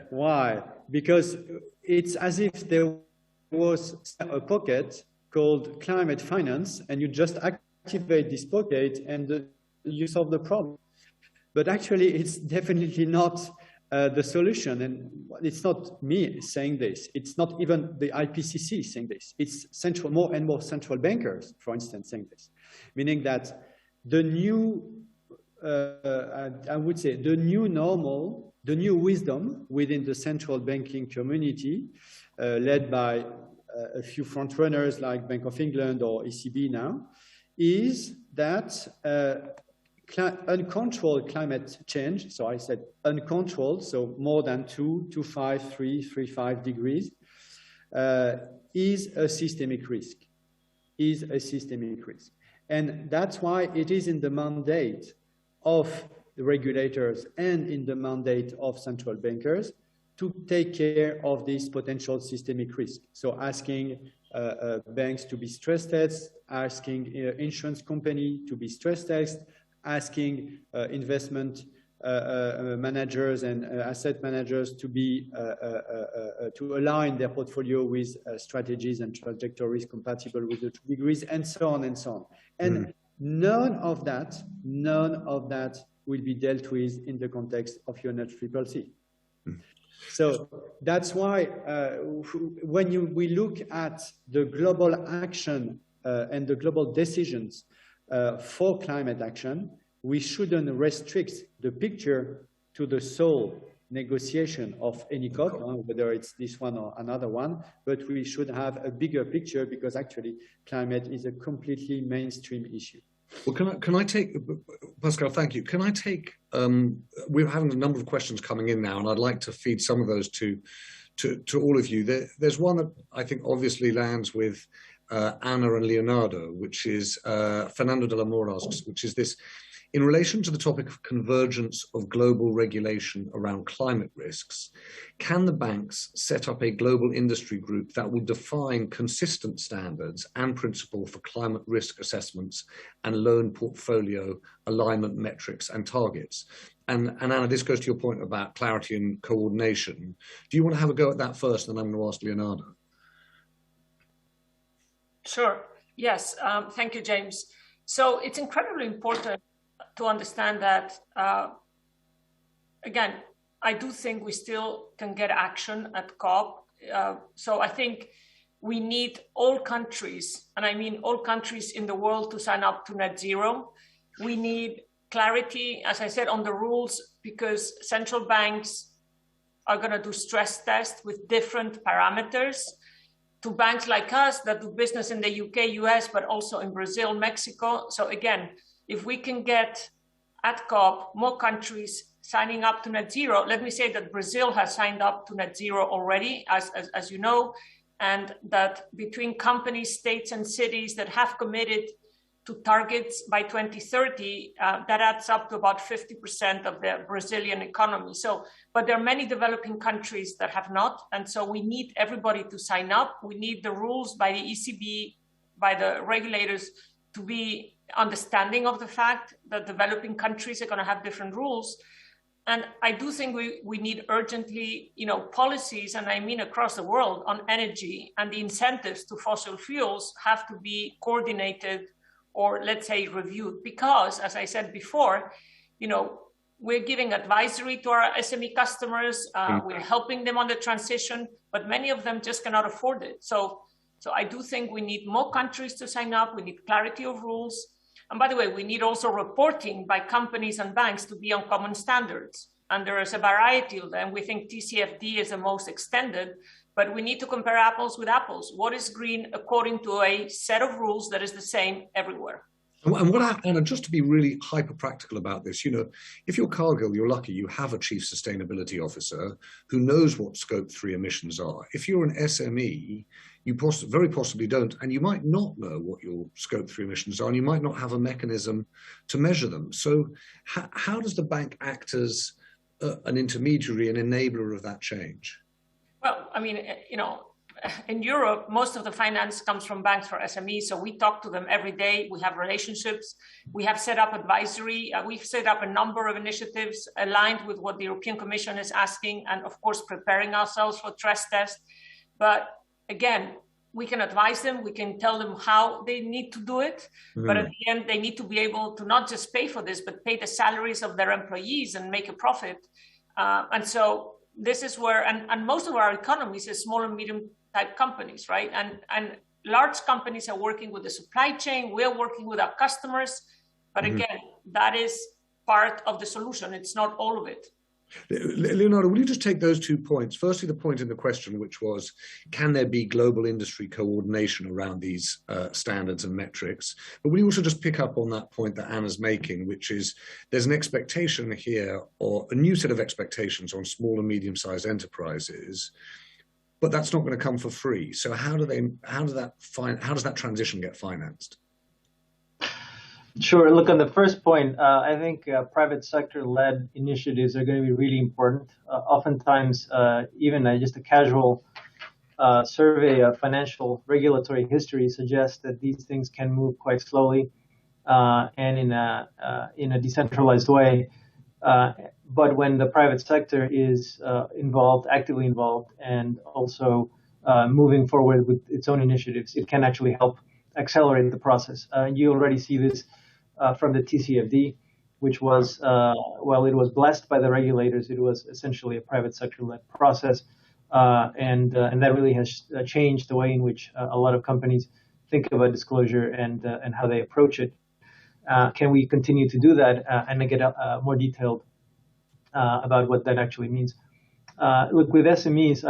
Why? Because it's as if there was a pocket called climate finance, and you just activate this pocket and you solve the problem. But actually, it's definitely not the solution. And it's not me saying this. It's not even the IPCC saying this. It's more and more central bankers, for instance, saying this. Meaning that the new, I would say, the new normal, the new wisdom within the central banking community, led by a few front runners like Bank of England or ECB now, is that uncontrolled climate change, so I said uncontrolled, so more than 2.5, 3.5 degrees, is a systemic risk, And that's why it is in the mandate of the regulators and in the mandate of central bankers to take care of this potential systemic risk. So asking banks to be stress tested, asking insurance company to be stress tested, asking investment managers and asset managers to be to align their portfolio with strategies and trajectories compatible with the 2 degrees, and so on and so on. And none of that will be dealt with in the context of UNFCCC. So that's why when we look at the global action and the global decisions for climate action, we shouldn't restrict the picture to the sole negotiation of any COP, whether it's this one or another one, but we should have a bigger picture, because actually climate is a completely mainstream issue. Well, can I take, Pascal, thank you. Can I take, we're having a number of questions coming in now, and I'd like to feed some of those to all of you. There's one that I think obviously lands with Anna and Leonardo, which is Fernando de la Mora asks, which is this: in relation to the topic of convergence of global regulation around climate risks, can the banks set up a global industry group that will define consistent standards and principles for climate risk assessments and loan portfolio alignment metrics and targets? And Anna, this goes to your point about clarity and coordination. Do you want to have a go at that first, and then I'm going to ask Leonardo? Sure. Yes. Thank you, James. So it's incredibly important to understand that, again, I do think we still can get action at COP. So I think we need all countries, and I mean all countries in the world, to sign up to net zero. We need clarity, as I said, on the rules, because central banks are going to do stress tests with different parameters to banks like us that do business in the UK, US, but also in Brazil, Mexico. So again, if we can get at COP more countries signing up to net zero, let me say that Brazil has signed up to net zero already, as you know, and that between companies, states, and cities that have committed to targets by 2030, that adds up to about 50% of the Brazilian economy. So, but there are many developing countries that have not, and so we need everybody to sign up. We need the rules by the ECB, by the regulators, to be understanding of the fact that developing countries are going to have different rules. And I do think we need urgently, policies, and I mean across the world, on energy, and the incentives to fossil fuels have to be coordinated or, let's say, reviewed. Because, as I said before, we're giving advisory to our SME customers, we're helping them on the transition, but many of them just cannot afford it. So I do think we need more countries to sign up, we need clarity of rules. And by the way, we need also reporting by companies and banks to be on common standards. And there is a variety of them. We think TCFD is the most extended, but we need to compare apples with apples. What is green according to a set of rules that is the same everywhere? And just to be really hyper practical about this, if you're Cargill, you're lucky you have a chief sustainability officer who knows what scope 3 emissions are. If you're an SME, you very possibly don't, and you might not know what your scope 3 emissions are, and you might not have a mechanism to measure them. So how does the bank act as an intermediary, an enabler of that change? Well, I mean, in Europe, most of the finance comes from banks for SMEs. So we talk to them every day. We have relationships. We have set up advisory. We've set up a number of initiatives aligned with what the European Commission is asking, and of course, preparing ourselves for stress test. But again, we can advise them. We can tell them how they need to do it. But at the end, they need to be able to not just pay for this, but pay the salaries of their employees and make a profit. And so this is where, and most of our economies is small and medium type companies, right? And large companies are working with the supply chain. We're working with our customers. But again, that is part of the solution. It's not all of it. Leonardo, will you just take those 2 points? Firstly, the point in the question, which was, can there be global industry coordination around these standards and metrics? But will you also just pick up on that point that Anna's making, which is there's an expectation here, or a new set of expectations on small and medium-sized enterprises, but that's not going to come for free. So how does that transition get financed? Sure. Look, on the first point, I think private sector-led initiatives are going to be really important. Oftentimes, even just a casual survey of financial regulatory history suggests that these things can move quite slowly and in a decentralized way. But when the private sector is actively involved, and also moving forward with its own initiatives, it can actually help accelerate the process. You already see this from the TCFD, which was, while it was blessed by the regulators, it was essentially a private sector-led process. And that really has changed the way in which a lot of companies think about disclosure and how they approach it. Can we continue to do that and get more detailed about what that actually means? Look, with SMEs,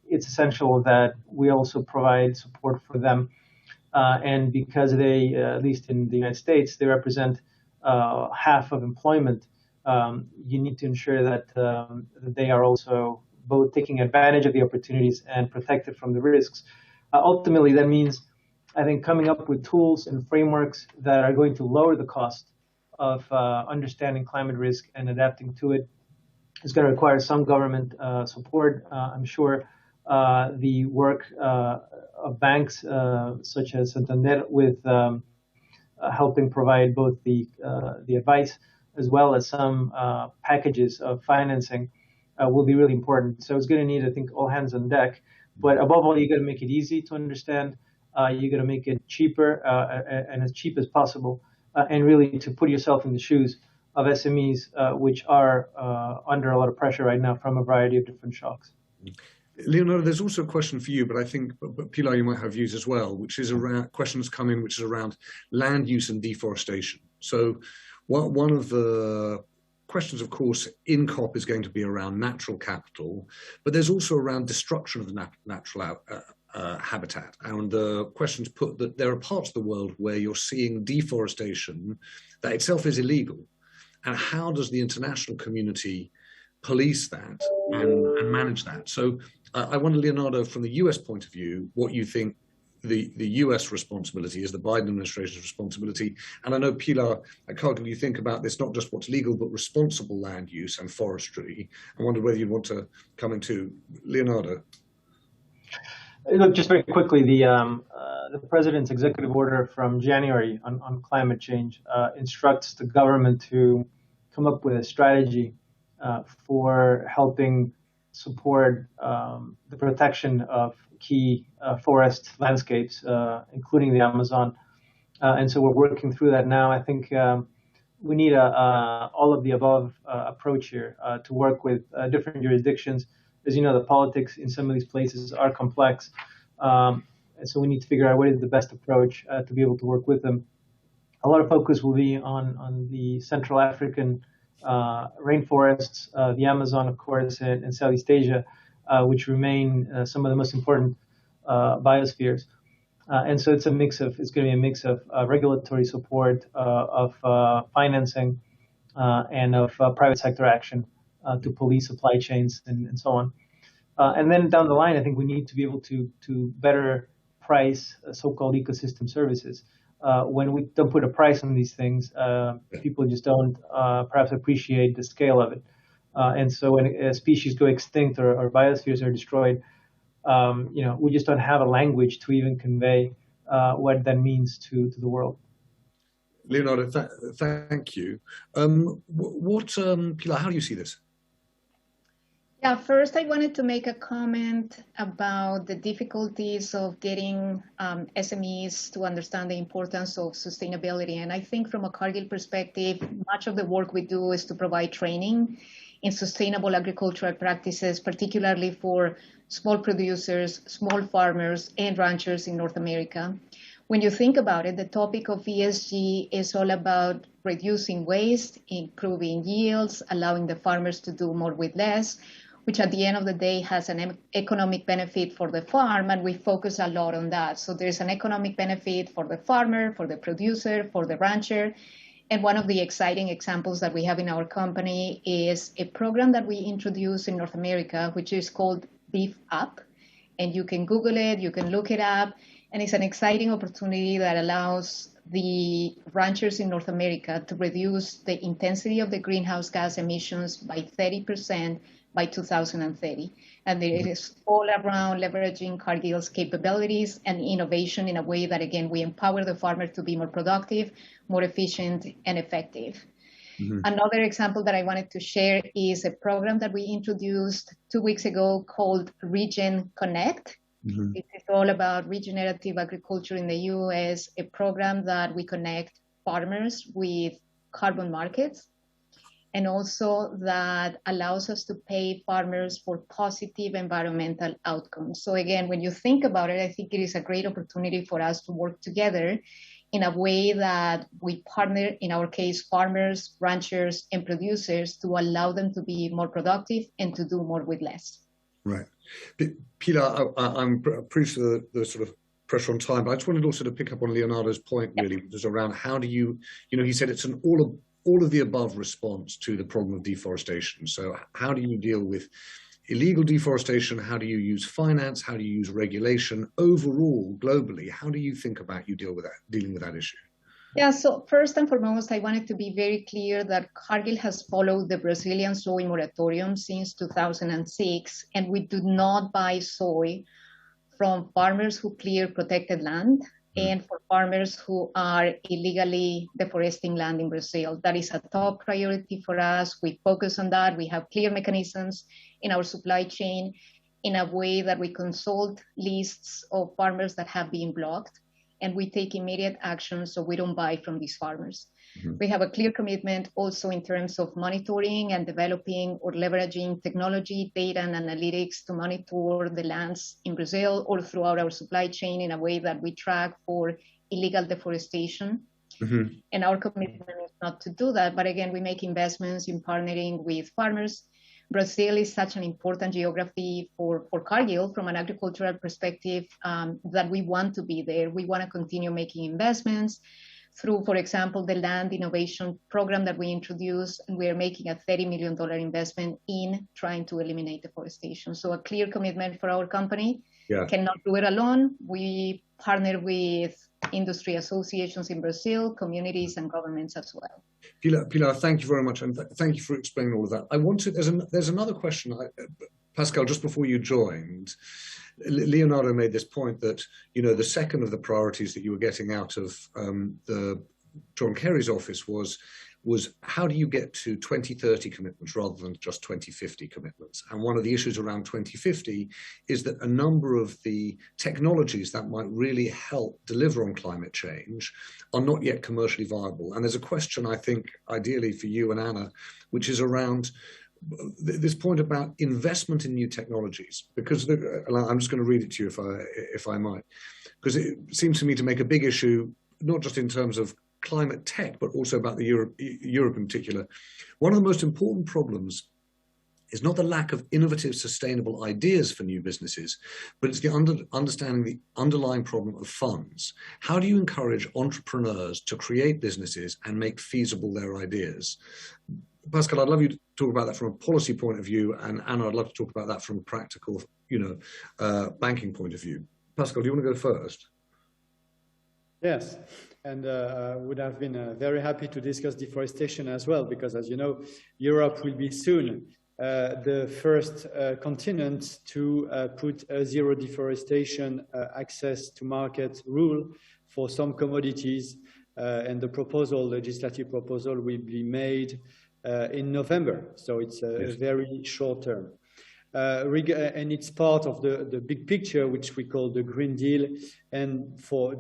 it's essential that we also provide support for them. And because they, at least in the United States, they represent half of employment, you need to ensure that they are also both taking advantage of the opportunities and protected from the risks. Ultimately, that means, I think, coming up with tools and frameworks that are going to lower the cost of understanding climate risk and adapting to it is going to require some government support. I'm sure the work of banks such as Santander with helping provide both the advice as well as some packages of financing will be really important. So it's going to need, I think, all hands on deck. But above all, you got to make it easy to understand. You got to make it cheaper and as cheap as possible, and really to put yourself in the shoes of SMEs, which are under a lot of pressure right now from a variety of different shocks. Leonardo, there's also a question for you, but I think, Pilar, you might have views as well, which is around questions coming, which is around land use and deforestation. So one of the questions, of course, in COP is going to be around natural capital, but there's also around destruction of the natural habitat. And the questions put that there are parts of the world where you're seeing deforestation that itself is illegal. And how does the international community police that and manage that? So I wonder, Leonardo, from the US point of view, what you think the US responsibility is, the Biden administration's responsibility. And I know, Pilar, at Cargill, you think about this, not just what's legal, but responsible land use and forestry. I wonder whether you'd want to come into, Leonardo. Look, just very quickly, the president's executive order from January on climate change instructs the government to come up with a strategy for helping support the protection of key forest landscapes, including the Amazon. And so we're working through that now. I think we need a all of the above approach here to work with different jurisdictions. As you know, the politics in some of these places are complex. And so we need to figure out what is the best approach to be able to work with them. A lot of focus will be on the Central African rainforests, the Amazon, of course, and Southeast Asia, which remain some of the most important biospheres. And so it's going to be a mix of regulatory support, of financing, and of private sector action to police supply chains and so on. And then down the line, I think we need to be able to better price so-called ecosystem services. When we don't put a price on these things, people just don't perhaps appreciate the scale of it. And so when a species go extinct or biospheres are destroyed, we just don't have a language to even convey what that means to the world. Leonardo, thank you. Pilar, how do you see this? Yeah, first I wanted to make a comment about the difficulties of getting SMEs to understand the importance of sustainability. And I think from a Cargill perspective, much of the work we do is to provide training in sustainable agricultural practices, particularly for small producers, small farmers, and ranchers in North America. When you think about it, the topic of ESG is all about reducing waste, improving yields, allowing the farmers to do more with less, which at the end of the day has an economic benefit for the farm, and we focus a lot on that. So there's an economic benefit for the farmer, for the producer, for the rancher. And one of the exciting examples that we have in our company is a program that we introduced in North America, which is called Beef Up. And you can Google it, you can look it up. And it's an exciting opportunity that allows the ranchers in North America to reduce the intensity of the greenhouse gas emissions by 30% by 2030. And it is all around leveraging Cargill's capabilities and innovation in a way that, again, we empower the farmer to be more productive, more efficient, and effective. Mm-hmm. Another example that I wanted to share is a program that we introduced 2 weeks ago called Regen Connect. Mm-hmm. It is all about regenerative agriculture in the US, a program that we connect farmers with carbon markets, and also that allows us to pay farmers for positive environmental outcomes. So again, when you think about it, I think it is a great opportunity for us to work together in a way that we partner, in our case, farmers, ranchers, and producers, to allow them to be more productive and to do more with less. Right. Pilar, I'm appreciative of the sort of pressure on time, but I just wanted also to pick up on Leonardo's point, really, which is around how do you, he said it's an all of the above response to the problem of deforestation. So how do you deal with illegal deforestation? How do you use finance? How do you use regulation? Overall, globally, how do you think about dealing with that issue? Yeah, so first and foremost, I wanted to be very clear that Cargill has followed the Brazilian soy moratorium since 2006, and we do not buy soy from farmers who clear protected land and for farmers who are illegally deforesting land in Brazil. That is a top priority for us. We focus on that. We have clear mechanisms in our supply chain in a way that we consult lists of farmers that have been blocked, and we take immediate action so we don't buy from these farmers. Mm-hmm. We have a clear commitment also in terms of monitoring and developing or leveraging technology, data, and analytics to monitor the lands in Brazil or throughout our supply chain in a way that we track for illegal deforestation. Mm-hmm. And our commitment is not to do that, but again, we make investments in partnering with farmers. Brazil is such an important geography for Cargill from an agricultural perspective that we want to be there. We want to continue making investments through, for example, the land innovation program that we introduced, and we are making a $30 million investment in trying to eliminate deforestation. So a clear commitment for our company. Yeah. Cannot do it alone. We partner with industry associations in Brazil, communities, and governments as well. Pilar, thank you very much, and thank you for explaining all of that. I wanted, there's another question, Pascal, just before you joined. Leonardo made this point that, the second of the priorities that you were getting out of the John Kerry's office was was how do you get to 2030 commitments rather than just 2050 commitments? And one of the issues around 2050 is that a number of the technologies that might really help deliver on climate change are not yet commercially viable. And there's a question, I think, ideally for you and Anna, which is around this point about investment in new technologies, because I'm just going to read it to you if I might, because it seems to me to make a big issue, not just in terms of climate tech, but also about the Europe in particular. One of the most important problems is not the lack of innovative, sustainable ideas for new businesses, but it's the understanding the underlying problem of funds. How do you encourage entrepreneurs to create businesses and make feasible their ideas? Pascal, I'd love you to talk about that from a policy point of view, and Anna, I'd love to talk about that from a practical, banking point of view. Pascal, do you want to go first? Yes, and I would have been very happy to discuss deforestation as well, because as you know, Europe will be soon the first continent to put a zero deforestation access to market rule for some commodities, and the legislative proposal will be made in November, so it's a very short term. And it's part of the big picture, which we call the Green Deal. And for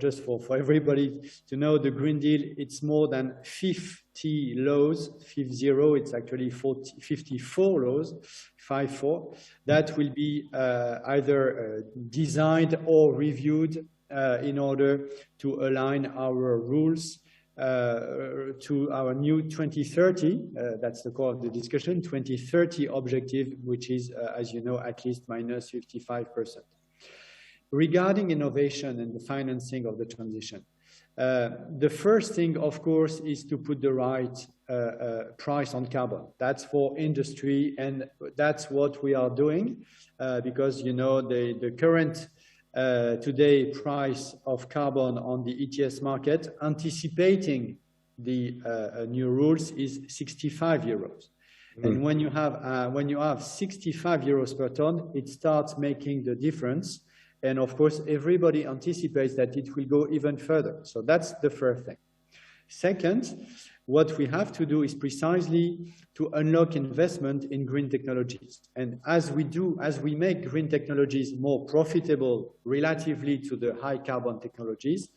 everybody to know, the Green Deal, it's more than 50 laws, 50, it's actually 54 laws, 54, that will be either designed or reviewed in order to align our rules to our new 2030, that's the core of the discussion, 2030 objective, which is, as you know, at least minus 55%. Regarding innovation and the financing of the transition, the first thing, of course, is to put the right price on carbon. That's for industry, and that's what we are doing, because, you know, the current today price of carbon on the ETS market, anticipating the new rules, is 65 euros. Mm-hmm. And when you have 65 euros per ton, it starts making the difference. And of course, everybody anticipates that it will go even further. So that's the first thing. Second, what we have to do is precisely to unlock investment in green technologies. And as we make green technologies more profitable relatively to the high carbon technologies,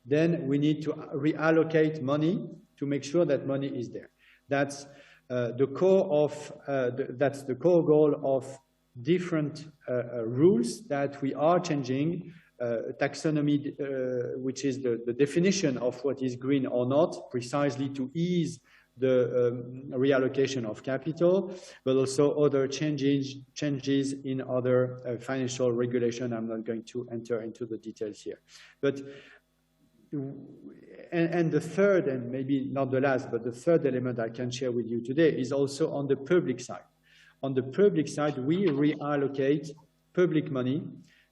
then we need to reallocate money to make sure that money is there. That's the core goal of different rules that we are changing. Taxonomy, which is the definition of what is green or not, precisely to ease the reallocation of capital, but also other changes in other financial regulation. I'm not going to enter into the details here. But and the third, and maybe not the last, but the third element I can share with you today is also on the public side. On the public side, we reallocate public money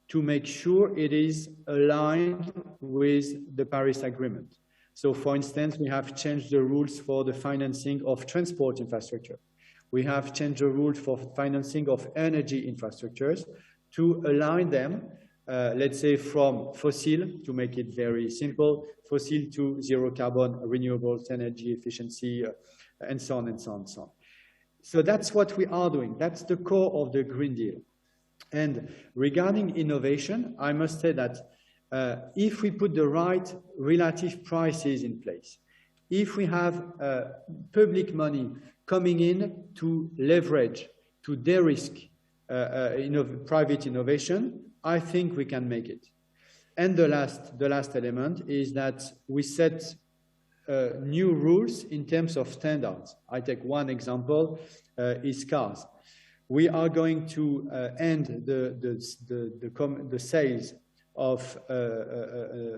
to make sure it is aligned with the Paris Agreement. So for instance, we have changed the rules for the financing of transport infrastructure. We have changed the rules for financing of energy infrastructures to align them, let's say from fossil, to make it very simple, fossil to zero carbon, renewables, energy efficiency, and so on and so on and so on. So that's what we are doing. That's the core of the Green Deal. And regarding innovation, I must say that if we put the right relative prices in place, if we have public money coming in to leverage, to de-risk private innovation, I think we can make it. And the last element is that we set new rules in terms of standards. I take one example, is cars. We are going to end the sales of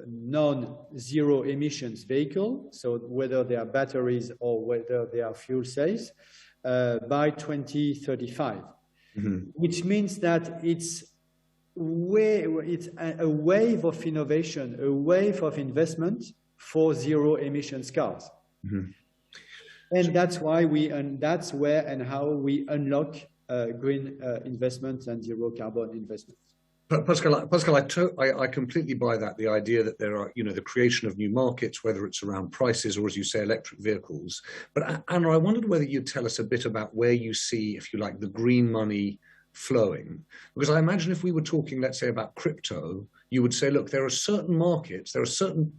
non-zero emissions vehicle, so whether they are batteries or whether they are fuel cells, by 2035, mm-hmm. Which means that it's a wave of innovation, a wave of investment for zero emissions cars. Mm-hmm. And that's why that's where and how we unlock green investments and zero carbon investments. Pascal, I completely buy that. The idea that there are, the creation of new markets, whether it's around prices or, as you say, electric vehicles. But Anna, I wondered whether you'd tell us a bit about where you see, if you like, the green money flowing. Because I imagine if we were talking, let's say, about crypto, you would say, look, there are certain markets, there are certain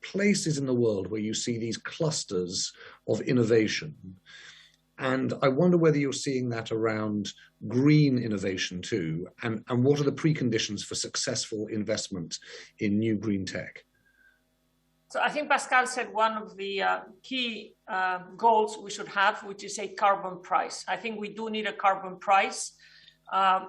places in the world where you see these clusters of innovation. And I wonder whether you're seeing that around green innovation too, and what are the preconditions for successful investment in new green tech? So I think Pascal said one of the key goals we should have, which is a carbon price. I think we do need a carbon price.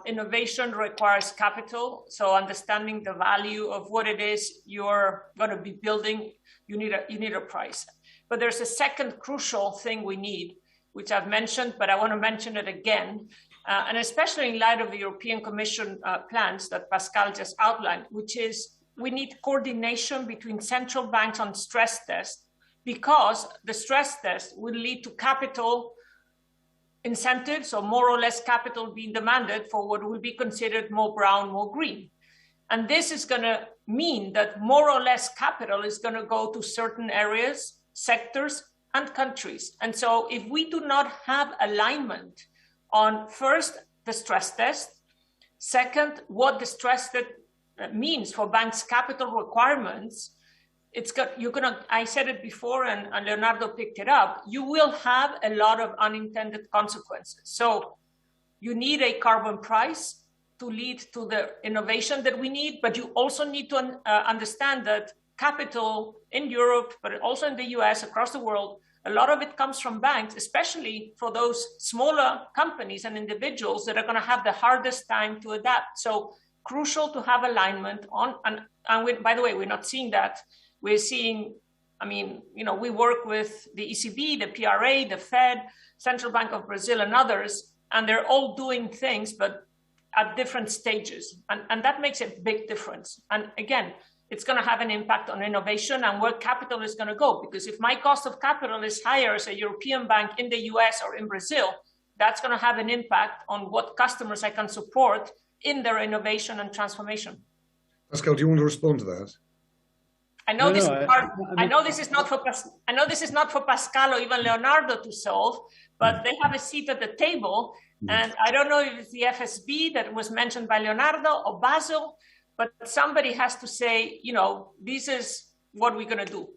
Innovation requires capital, so understanding the value of what it is you're going to be building, you need a price. But there's a second crucial thing we need, which I've mentioned, but I want to mention it again, and especially in light of the European Commission plans that Pascal just outlined, which is we need coordination between central banks on stress tests, because the stress test will lead to capital incentives, or more or less capital being demanded for what will be considered more brown, more green. And this is going to mean that more or less capital is going to go to certain areas, sectors, and countries. And so if we do not have alignment on, first, the stress test, second, what the stress test means for banks' capital requirements, I said it before, and Leonardo picked it up, you will have a lot of unintended consequences. So you need a carbon price to lead to the innovation that we need, but you also need to understand that capital in Europe, but also in the US, across the world, a lot of it comes from banks, especially for those smaller companies and individuals that are going to have the hardest time to adapt. So crucial to have alignment on, and by the way, we're not seeing that. We're seeing, we work with the ECB, the PRA, the Fed, Central Bank of Brazil, and others, and they're all doing things, but at different stages. And that makes a big difference. And again, it's going to have an impact on innovation and where capital is going to go. Because if my cost of capital is higher as a European bank in the US or in Brazil, that's going to have an impact on what customers I can support in their innovation and transformation. Pascal, do you want to respond to that? I know this is not for Pascal or even Leonardo to solve, but they have a seat at the table. And I don't know if it's the FSB that was mentioned by Leonardo or Basel, but somebody has to say, this is what we're going to do,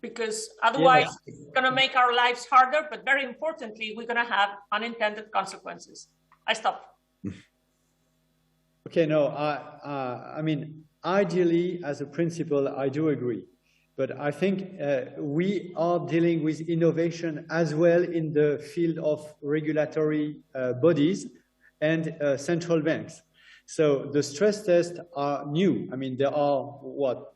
because otherwise it's going to make our lives harder. But very importantly, we're going to have unintended consequences. I stop. Okay, no, ideally, as a principle, I do agree. But I think we are dealing with innovation as well in the field of regulatory bodies and central banks. So the stress tests are new. They are,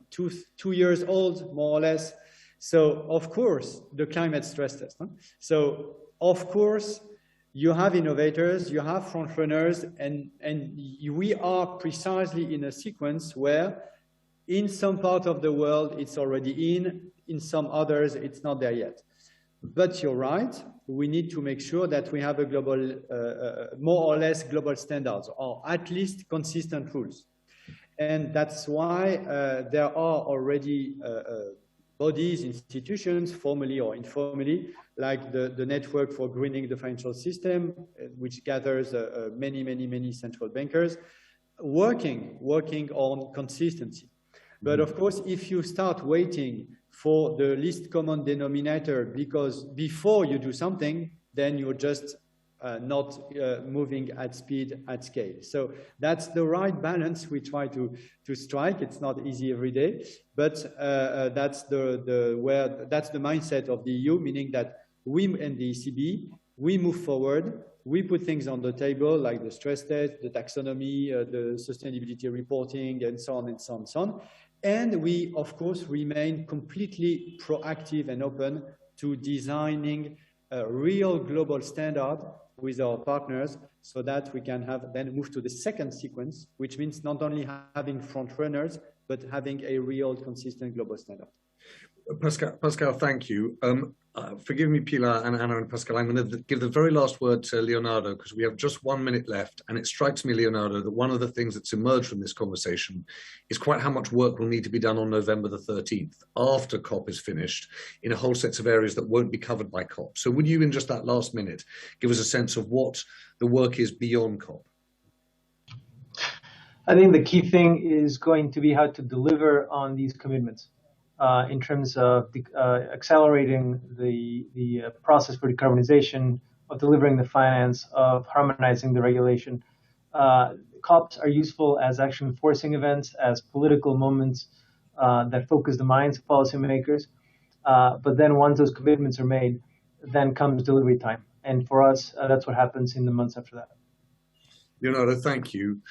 two years old, more or less. So, of course, the climate stress test. So, of course, you have innovators, you have front runners, and we are precisely in a sequence where in some part of the world it's already in some others it's not there yet. But you're right, we need to make sure that we have a global, more or less global standards, or at least consistent rules. And that's why there are already bodies, institutions, formally or informally, like the Network for Greening the Financial System, which gathers many central bankers, working on consistency. But of course, if you start waiting for the least common denominator, because before you do something, then you're just not moving at speed, at scale. So that's the right balance we try to strike. It's not easy every day, but that's the mindset of the EU, meaning that we and the ECB, we move forward, we put things on the table like the stress test, the taxonomy, the sustainability reporting, and so on and so on and so on. And we, of course, remain completely proactive and open to designing a real global standard with our partners so that we can then move to the second sequence, which means not only having front runners, but having a real consistent global standard. Pascal, thank you. Forgive me, Pilar and Anna and Pascal. I'm going to give the very last word to Leonardo because we have just 1 minute left. And it strikes me, Leonardo, that one of the things that's emerged from this conversation is quite how much work will need to be done on November the 13th after COP is finished in a whole set of areas that won't be covered by COP. So would you, in just that last minute, give us a sense of what the work is beyond COP? I think the key thing is going to be how to deliver on these commitments. In terms of accelerating the process for decarbonization, of delivering the finance, of harmonizing the regulation. COPs are useful as action enforcing events, as political moments that focus the minds of policymakers. But then once those commitments are made, then comes delivery time. And for us, that's what happens in the months after that. Leonardo, thank you.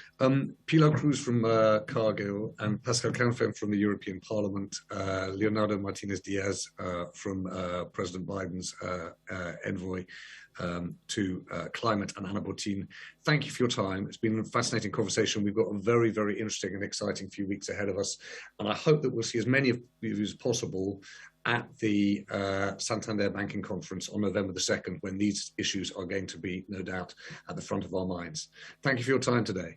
Pilar Cruz from Cargill and Pascal Canfin from the European Parliament, Leonardo Martinez-Diaz from President Biden's envoy to climate, and Anna Botín. Thank you for your time. It's been a fascinating conversation. We've got a very, very interesting and exciting few weeks ahead of us. And I hope that we'll see as many of you as possible at the Santander Banking Conference on November the 2nd, when these issues are going to be, no doubt, at the front of our minds. Thank you for your time today.